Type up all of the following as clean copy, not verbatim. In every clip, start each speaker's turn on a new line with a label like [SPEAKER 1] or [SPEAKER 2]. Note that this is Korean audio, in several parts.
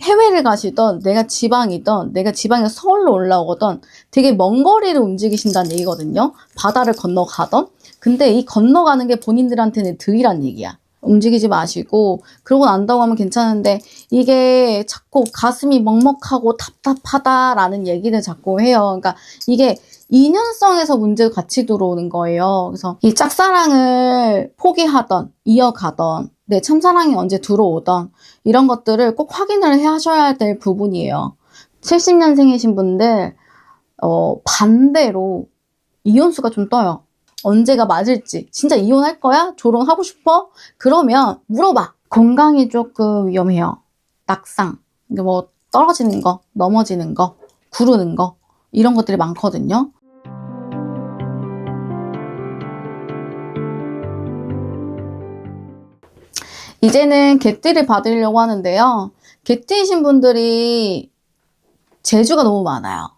[SPEAKER 1] 해외를 가시던 내가 지방이던 내가 지방에서 서울로 올라오던 되게 먼 거리를 움직이신다는 얘기거든요. 바다를 건너가던. 근데 이 건너가는 게 본인들한테는 득이란 얘기야. 움직이지 마시고 그러고 난다고 하면 괜찮은데 이게 자꾸 가슴이 먹먹하고 답답하다라는 얘기를 자꾸 해요. 그러니까 이게 인연성에서 문제가 같이 들어오는 거예요. 그래서 이 짝사랑을 포기하던 이어가던 내 참사랑이 언제 들어오던 이런 것들을 꼭 확인을 하셔야 될 부분이에요. 70년생이신 분들 반대로 이혼수가 좀 떠요. 언제가 맞을지. 진짜 이혼할 거야? 결혼하고 싶어? 그러면 물어봐. 건강이 조금 위험해요. 낙상, 뭐 떨어지는 거, 넘어지는 거, 구르는 거 이런 것들이 많거든요. 이제는 개띠를 받으려고 하는데요. 개띠이신 분들이 재주가 너무 많아요.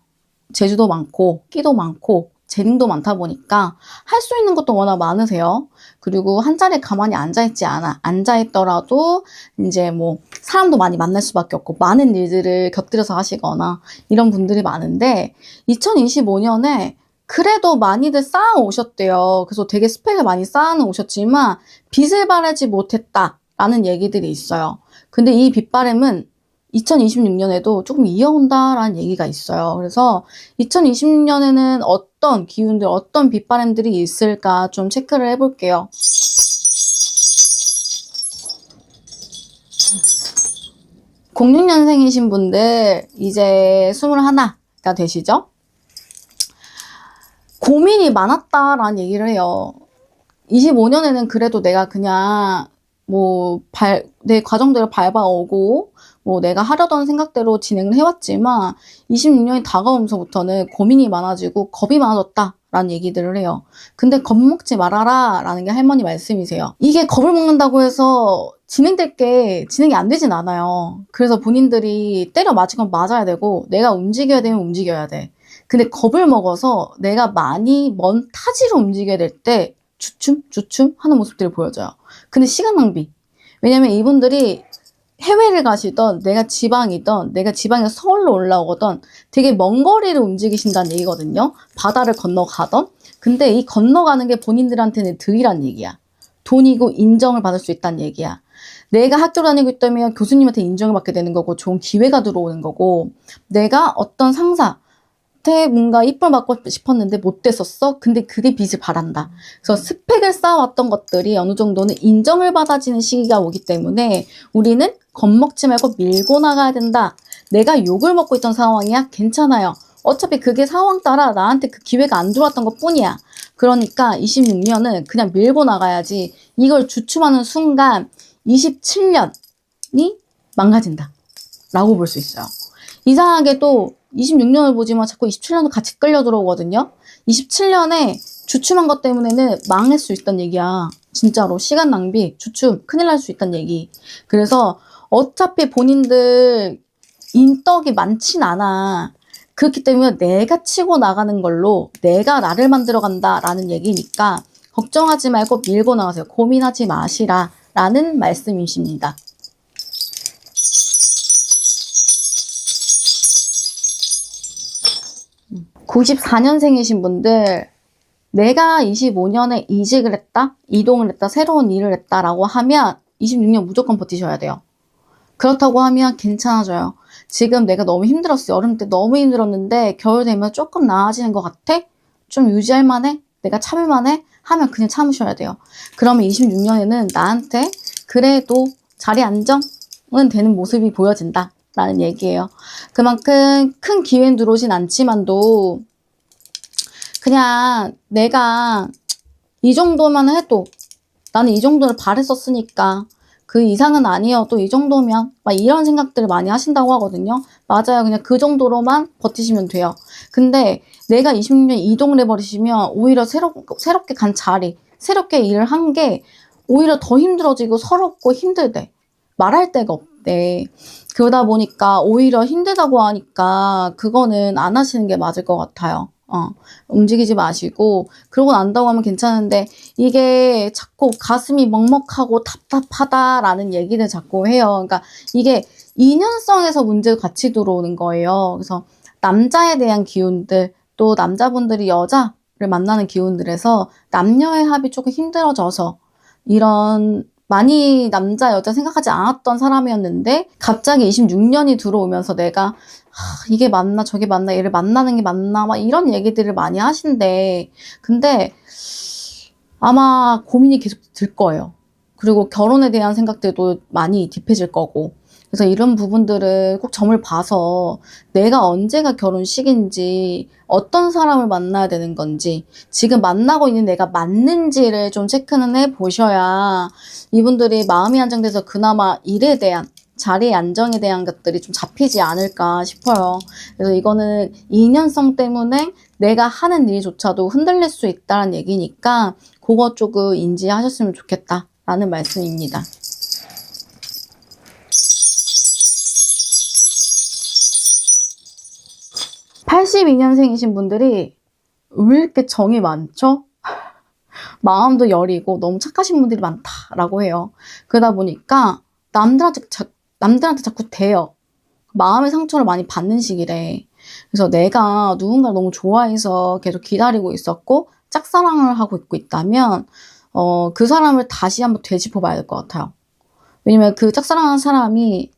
[SPEAKER 1] 재주도 많고 끼도 많고 재능도 많다 보니까 할 수 있는 것도 워낙 많으세요. 그리고 한 자리에 가만히 앉아있지 않아. 앉아있더라도 이제 뭐 사람도 많이 만날 수밖에 없고 많은 일들을 곁들여서 하시거나 이런 분들이 많은데 2025년에 그래도 많이들 쌓아 오셨대요. 그래서 되게 스펙을 많이 쌓아 오셨지만 빛을 발하지 못했다라는 얘기들이 있어요. 근데 이 빛바램은 2026년에도 조금 이어온다라는 얘기가 있어요. 그래서 2026년에는 어떤 기운들, 어떤 빛바람들이 있을까 좀 체크를 해볼게요. (06년생이신) 분들 이제 21가 되시죠? 고민이 많았다라는 얘기를 해요. 25년에는 그래도 내가 그냥 내 과정대로 밟아오고 내가 하려던 생각대로 진행을 해왔지만 26년이 다가오면서부터는 고민이 많아지고 겁이 많아졌다라는 얘기들을 해요. 근데 겁먹지 말아라 라는 게 할머니 말씀이세요. 이게 겁을 먹는다고 해서 진행될 게 진행이 안 되진 않아요. 그래서 본인들이 때려 맞은 건 맞아야 되고 내가 움직여야 되면 움직여야 돼. 근데 겁을 먹어서 내가 많이 먼 타지로 움직여야 될 때 주춤 하는 모습들이 보여져요. 근데 시간 낭비. 왜냐면 이분들이 해외를 가시던 내가 지방이던 내가 지방에서 서울로 올라오던 되게 먼 거리를 움직이신다는 얘기거든요. 바다를 건너가던. 근데 이 건너가는 게 본인들한테는 득이란 얘기야. 돈이고 인정을 받을 수 있다는 얘기야. 내가 학교 다니고 있다면 교수님한테 인정을 받게 되는 거고 좋은 기회가 들어오는 거고 내가 어떤 상사 뭔가 이쁨 받고 싶었는데 못 됐었어? 근데 그게 빛을 발한다. 그래서 스펙을 쌓아왔던 것들이 어느 정도는 인정을 받아지는 시기가 오기 때문에 우리는 겁먹지 말고 밀고 나가야 된다. 내가 욕을 먹고 있던 상황이야? 괜찮아요. 어차피 그게 상황 따라 나한테 그 기회가 안 들어왔던 것 뿐이야. 그러니까 26년은 그냥 밀고 나가야지. 이걸 주춤하는 순간 27년이 망가진다 라고 볼 수 있어요. 이상하게 또 26년을 보지만 자꾸 27년도 같이 끌려 들어오거든요. 27년에 주춤한 것 때문에는 망할 수 있다는 얘기야. 진짜로 시간 낭비, 주춤, 큰일 날 수 있다는 얘기. 그래서 어차피 본인들 인덕이 많진 않아. 그렇기 때문에 내가 치고 나가는 걸로 내가 나를 만들어 간다라는 얘기니까 걱정하지 말고 밀고 나가세요. 고민하지 마시라 라는 말씀이십니다. 94년생이신 분들 내가 25년에 이직을 했다, 이동을 했다, 새로운 일을 했다라고 하면 26년 무조건 버티셔야 돼요. 그렇다고 하면 괜찮아져요. 지금 내가 너무 힘들었어. 여름 때 너무 힘들었는데 겨울 되면 조금 나아지는 것 같아? 좀 유지할 만해? 내가 참을 만해? 하면 그냥 참으셔야 돼요. 그러면 26년에는 나한테 그래도 자리 안정은 되는 모습이 보여진다 라는 얘기예요. 그만큼 큰 기회는 들어오진 않지만도 그냥 내가 이 정도만 해도 나는 이 정도를 바랬었으니까 그 이상은 아니어도 이 정도면 막 이런 생각들을 많이 하신다고 하거든요. 맞아요. 그냥 그 정도로만 버티시면 돼요. 근데 내가 26년 이동을 해버리시면 오히려 새롭게 간 자리, 새롭게 일을 한 게 오히려 더 힘들어지고 서럽고 힘들대. 말할 데가 없대. 그러다 보니까 오히려 힘들다고 하니까 그거는 안 하시는 게 맞을 것 같아요. 움직이지 마시고 그러고 난다고 하면 괜찮은데 이게 자꾸 가슴이 먹먹하고 답답하다라는 얘기를 자꾸 해요. 그러니까 이게 인연성에서 문제가 같이 들어오는 거예요. 그래서 남자에 대한 기운들, 또 남자분들이 여자를 만나는 기운들에서 남녀의 합이 조금 힘들어져서 이런 많이 남자, 여자 생각하지 않았던 사람이었는데 갑자기 26년이 들어오면서 내가 이게 맞나 저게 맞나 얘를 만나는 게 맞나 막 이런 얘기들을 많이 하신대. 근데 아마 고민이 계속 들 거예요. 그리고 결혼에 대한 생각들도 많이 딥해질 거고. 그래서 이런 부분들을 꼭 점을 봐서 내가 언제가 결혼식인지, 어떤 사람을 만나야 되는 건지, 지금 만나고 있는 내가 맞는지를 좀 체크는 해 보셔야 이분들이 마음이 안정돼서 그나마 일에 대한, 자리 안정에 대한 것들이 좀 잡히지 않을까 싶어요. 그래서 이거는 인연성 때문에 내가 하는 일조차도 흔들릴 수 있다는 얘기니까 그거 조금 인지하셨으면 좋겠다라는 말씀입니다. 82년생이신 분들이 왜 이렇게 정이 많죠? 마음도 여리고 너무 착하신 분들이 많다라고 해요. 그러다 보니까 남들한테 자꾸 대요. 마음의 상처를 많이 받는 시기래. 그래서 내가 누군가를 너무 좋아해서 계속 기다리고 있었고 짝사랑을 하고 있다면 그 사람을 다시 한번 되짚어 봐야 될 것 같아요. 왜냐면 그 짝사랑하는 사람이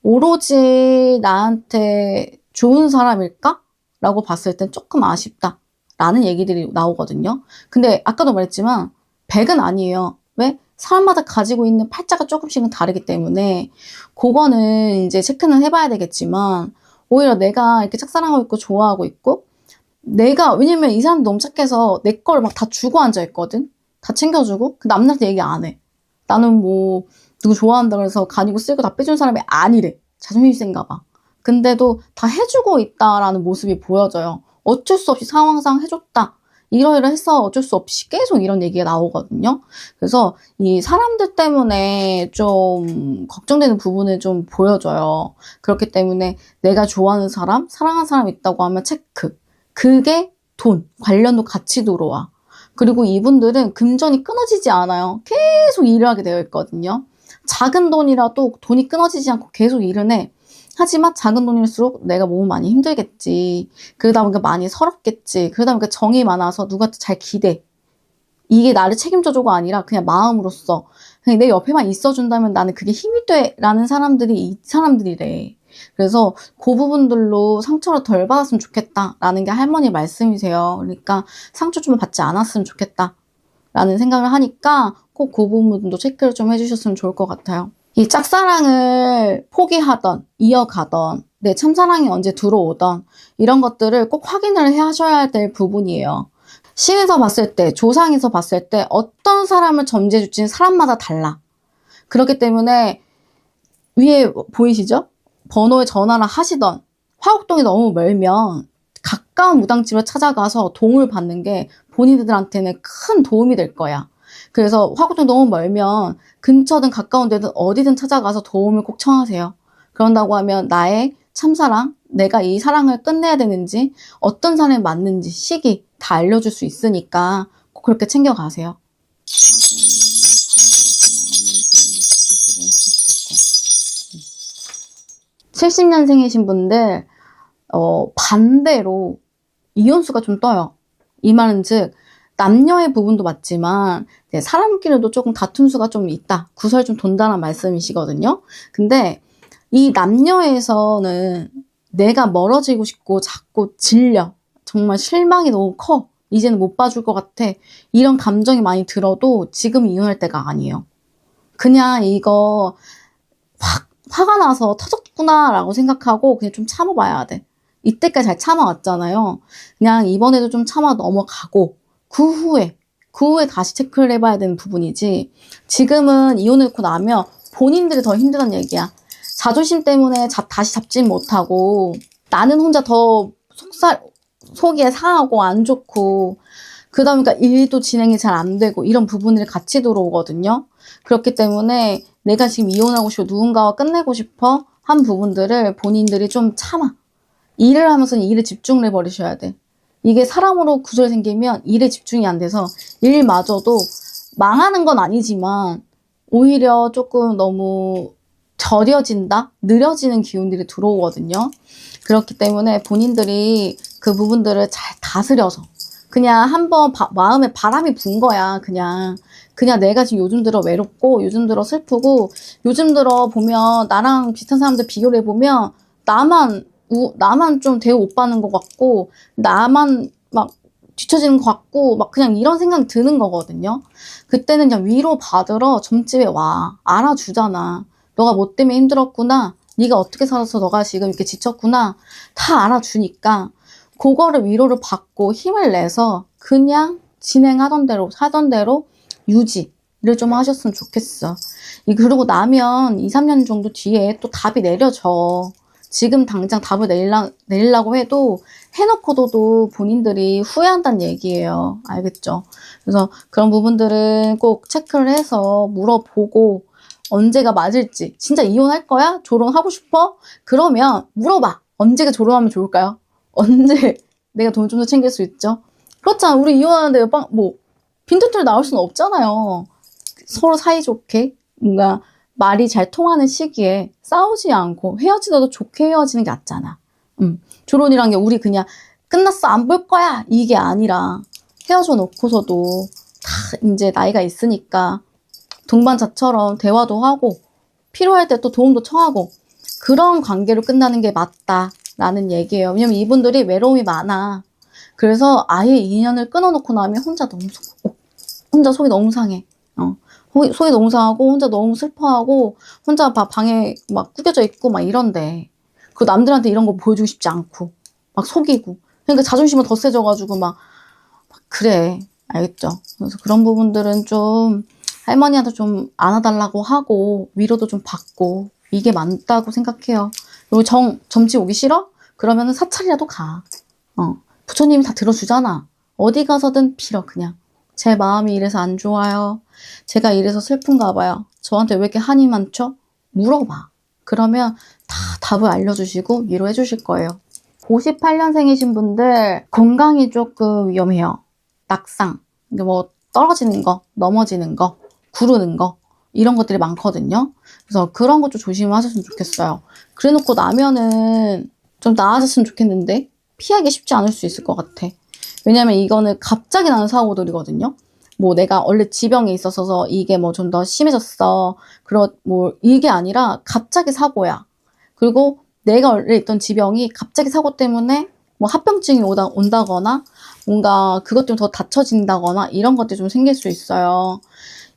[SPEAKER 1] 오로지 나한테 좋은 사람일까? 라고 봤을 땐 조금 아쉽다 라는 얘기들이 나오거든요. 근데 아까도 말했지만 100은 아니에요. 왜? 사람마다 가지고 있는 팔자가 조금씩은 다르기 때문에 그거는 이제 체크는 해봐야 되겠지만 오히려 내가 이렇게 짝사랑하고 있고 좋아하고 있고 왜냐면 이 사람 너무 착해서 내 걸 막 다 주고 앉아있거든. 다 챙겨주고 그 남들한테 얘기 안 해. 나는 뭐 누구 좋아한다 그래서 가지고 쓸고 다 빼준 사람이 아니래. 자존심이 센가 봐. 근데도 다 해주고 있다라는 모습이 보여져요. 어쩔 수 없이 상황상 해줬다. 이러이러해서 어쩔 수 없이 계속 이런 얘기가 나오거든요. 그래서 이 사람들 때문에 좀 걱정되는 부분을 좀 보여줘요. 그렇기 때문에 내가 좋아하는 사람, 사랑하는 사람 있다고 하면 체크. 그게 돈, 관련도 같이 들어와. 그리고 이분들은 금전이 끊어지지 않아요. 계속 일을 하게 되어 있거든요. 작은 돈이라도 돈이 끊어지지 않고 계속 일을 해. 하지만 작은 돈일수록 내가 몸은 많이 힘들겠지. 그러다 보니까 많이 서럽겠지. 그러다 보니까 정이 많아서 누구한테 잘 기대. 이게 나를 책임져줘가 아니라 그냥 마음으로써 그냥 내 옆에만 있어준다면 나는 그게 힘이 돼 라는 사람들이 이 사람들이래. 그래서 그 부분들로 상처를 덜 받았으면 좋겠다라는 게 할머니 말씀이세요. 그러니까 상처 좀 받지 않았으면 좋겠다라는 생각을 하니까 꼭 그 부분도 체크를 좀 해주셨으면 좋을 것 같아요. 이 짝사랑을 포기하던 이어가던 내 참사랑이 언제 들어오던 이런 것들을 꼭 확인을 하셔야 될 부분이에요. 신에서 봤을 때, 조상에서 봤을 때 어떤 사람을 점지해 줄지는 사람마다 달라. 그렇기 때문에 위에 보이시죠? 번호에 전화를 하시던 화곡동이 너무 멀면 가까운 무당집을 찾아가서 도움을 받는 게 본인들한테는 큰 도움이 될 거야. 그래서 화곡동 너무 멀면 근처든 가까운 데든 어디든 찾아가서 도움을 꼭 청하세요. 그런다고 하면 나의 참사랑, 내가 이 사랑을 끝내야 되는지, 어떤 사람이 맞는지, 시기 다 알려줄 수 있으니까 꼭 그렇게 챙겨가세요. 70년생이신 분들 반대로 이혼수가 좀 떠요. 이 말은 즉 남녀의 부분도 맞지만 사람끼리도 조금 다툼 수가 좀 있다. 구설 좀 돈다는 말씀이시거든요. 근데 이 남녀에서는 내가 멀어지고 싶고 자꾸 질려. 정말 실망이 너무 커. 이제는 못 봐줄 것 같아. 이런 감정이 많이 들어도 지금 이혼할 때가 아니에요. 그냥 이거 화가 나서 터졌구나 라고 생각하고 그냥 좀 참아봐야 돼. 이때까지 잘 참아왔잖아요. 그냥 이번에도 좀 참아 넘어가고 그 후에 다시 체크를 해봐야 되는 부분이지 지금은 이혼을 놓고 나면 본인들이 더 힘들다는 얘기야. 자존심 때문에 다시 잡지 못하고 나는 혼자 더 속이 상하고 안 좋고 그러다 보니까 일도 진행이 잘 안 되고 이런 부분들이 같이 들어오거든요. 그렇기 때문에 내가 지금 이혼하고 싶어 누군가와 끝내고 싶어 한 부분들을 본인들이 좀 참아. 일을 하면서는 일에 집중을 해버리셔야 돼. 이게 사람으로 구설이 생기면 일에 집중이 안 돼서 일마저도 망하는 건 아니지만 오히려 조금 너무 저려진다? 느려지는 기운들이 들어오거든요. 그렇기 때문에 본인들이 그 부분들을 잘 다스려서 그냥 한번 마음에 바람이 분 거야. 그냥 내가 지금 요즘 들어 외롭고 요즘 들어 슬프고 요즘 들어 보면 나랑 비슷한 사람들 비교를 해보면 나만 좀 대우 못 받는 것 같고 나만 막 뒤처지는 것 같고 막 그냥 이런 생각이 드는 거거든요. 그때는 그냥 위로 받으러 점집에 와. 알아주잖아. 너가 뭐 때문에 힘들었구나. 네가 어떻게 살아서 너가 지금 이렇게 지쳤구나. 다 알아주니까 그거를 위로를 받고 힘을 내서 그냥 진행하던 대로 하던 대로 유지를 좀 하셨으면 좋겠어. 그러고 나면 2, 3년 정도 뒤에 또 답이 내려져. 지금 당장 답을 내리려고 해도 해놓고도 본인들이 후회한다는 얘기예요. 알겠죠? 그래서 그런 부분들은 꼭 체크를 해서 물어보고 언제가 맞을지. 진짜 이혼할 거야? 졸혼하고 싶어? 그러면 물어봐. 언제가 졸혼하면 좋을까요? 언제 내가 돈 좀 더 챙길 수 있죠? 그렇잖아. 우리 이혼하는데 빈털털 나올 수는 없잖아요. 서로 사이좋게 뭔가 말이 잘 통하는 시기에 싸우지 않고 헤어지더라도 좋게 헤어지는 게 낫잖아. 졸혼이란 게 우리 그냥 끝났어 안 볼 거야 이게 아니라 헤어져 놓고서도 다 이제 나이가 있으니까 동반자처럼 대화도 하고 필요할 때 또 도움도 청하고 그런 관계로 끝나는 게 맞다라는 얘기예요. 왜냐면 이분들이 외로움이 많아. 그래서 아예 인연을 끊어놓고 나면 혼자 속이 너무 상해. 속이 너무 상하고 혼자 너무 슬퍼하고 혼자 방에 막 구겨져 있고 막 이런데 그 남들한테 이런 거 보여주고 싶지 않고 막 속이고 그러니까 자존심은 더 세져가지고 막 그래. 알겠죠? 그래서 그런 부분들은 좀 할머니한테 좀 안아달라고 하고 위로도 좀 받고 이게 맞다고 생각해요. 그리고 점집 오기 싫어? 그러면은 사찰이라도 가. 부처님이 다 들어주잖아. 어디 가서든 빌어 그냥. 제 마음이 이래서 안 좋아요. 제가 이래서 슬픈가 봐요. 저한테 왜 이렇게 한이 많죠? 물어봐. 그러면 다 답을 알려주시고 위로해 주실 거예요. 58년생이신 분들 건강이 조금 위험해요. 낙상, 뭐 떨어지는 거, 넘어지는 거, 구르는 거 이런 것들이 많거든요. 그래서 그런 것 좀 조심하셨으면 좋겠어요. 그래놓고 나면은 좀 나아졌으면 좋겠는데 피하기 쉽지 않을 수 있을 것 같아. 왜냐면 이거는 갑자기 나는 사고들이거든요. 뭐 내가 원래 지병이 있어서 이게 뭐 좀 더 심해졌어. 뭐 이게 아니라 갑자기 사고야. 그리고 내가 원래 있던 지병이 갑자기 사고 때문에 뭐 합병증이 온다거나 뭔가 그것 때문에 더 다쳐진다거나 이런 것들이 좀 생길 수 있어요.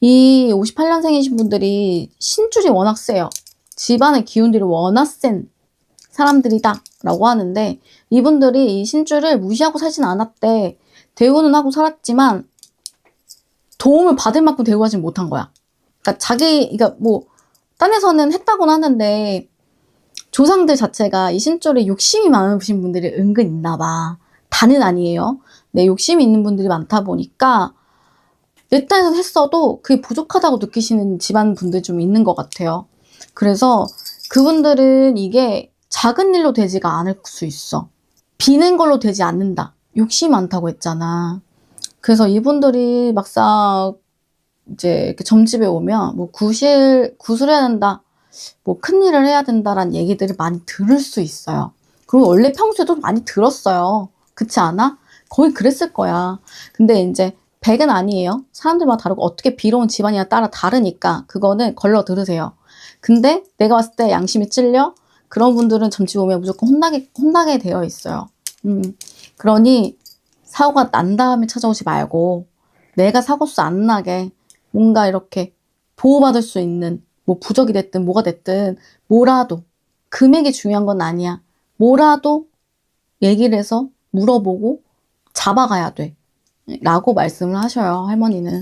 [SPEAKER 1] 이 58년생이신 분들이 신줄이 워낙 세요. 집안의 기운들이 워낙 센 사람들이다 라고 하는데 이분들이 이 신줄을 무시하고 살진 않았대. 대우는 하고 살았지만 도움을 받을 만큼 대우하진 못한 거야. 그러니까 뭐 딴 데서는 했다고는 하는데 조상들 자체가 이 신줄에 욕심이 많으신 분들이 은근 있나 봐. 다는 아니에요. 네, 욕심이 있는 분들이 많다 보니까 내 딴에서 했어도 그게 부족하다고 느끼시는 집안 분들 좀 있는 것 같아요. 그래서 그분들은 이게 작은 일로 되지가 않을 수 있어. 비는 걸로 되지 않는다. 욕심이 많다고 했잖아. 그래서 이분들이 막상 이제 이렇게 점집에 오면 뭐 구술해야 된다. 뭐 큰일을 해야 된다라는 얘기들을 많이 들을 수 있어요. 그리고 원래 평소에도 많이 들었어요. 그렇지 않아? 거의 그랬을 거야. 근데 이제 100은 아니에요. 사람들마다 다르고 어떻게 비로운 집안이냐 따라 다르니까 그거는 걸러 들으세요. 근데 내가 봤을 때 양심이 찔려? 그런 분들은 점집 오면 무조건 혼나게 되어 있어요. 그러니 사고가 난 다음에 찾아오지 말고 내가 사고수 안 나게 뭔가 이렇게 보호받을 수 있는 뭐 부적이 됐든 뭐가 됐든 뭐라도 금액이 중요한 건 아니야. 뭐라도 얘기를 해서 물어보고 잡아가야 돼. 라고 말씀을 하셔요. 할머니는.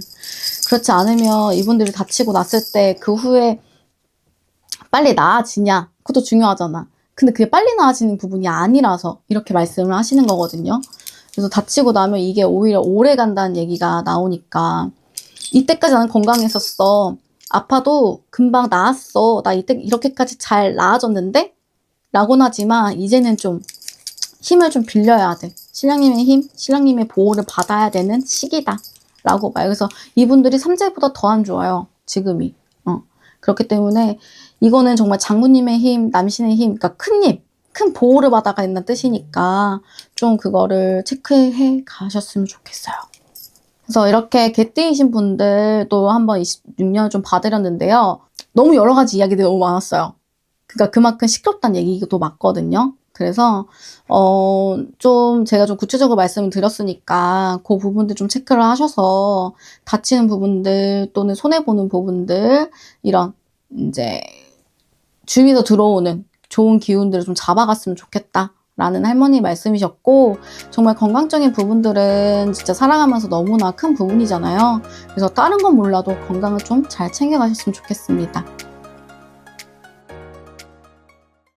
[SPEAKER 1] 그렇지 않으면 이분들이 다치고 났을 때 그 후에 빨리 나아지냐? 그것도 중요하잖아. 근데 그게 빨리 나아지는 부분이 아니라서 이렇게 말씀을 하시는 거거든요. 그래서 다치고 나면 이게 오히려 오래 간다는 얘기가 나오니까 이때까지 나는 건강했었어. 아파도 금방 나았어. 나 이때 이렇게까지 잘 나아졌는데? 라고는 하지만 이제는 좀 힘을 좀 빌려야 돼. 신랑님의 힘, 신랑님의 보호를 받아야 되는 시기다. 라고 봐요. 그래서 이분들이 3제보다 더 안 좋아요. 지금이. 그렇기 때문에 이거는 정말 장모님의 힘, 남신의 힘, 그러니까 큰 힘, 큰 보호를 받아간다는 뜻이니까 좀 그거를 체크해 가셨으면 좋겠어요. 그래서 이렇게 개띠이신 분들도 한번 26년을 좀 봐드렸는데요. 너무 여러 가지 이야기들이 너무 많았어요. 그러니까 그만큼 시끄럽다는 얘기도 맞거든요. 그래서 좀 제가 좀 구체적으로 말씀을 드렸으니까 그 부분들 좀 체크를 하셔서 다치는 부분들 또는 손해보는 부분들 이런 이제 주위에서 들어오는 좋은 기운들을 좀 잡아갔으면 좋겠다 라는 할머니 말씀이셨고, 정말 건강적인 부분들은 진짜 살아가면서 너무나 큰 부분이잖아요. 그래서 다른 건 몰라도 건강을 좀 잘 챙겨가셨으면 좋겠습니다.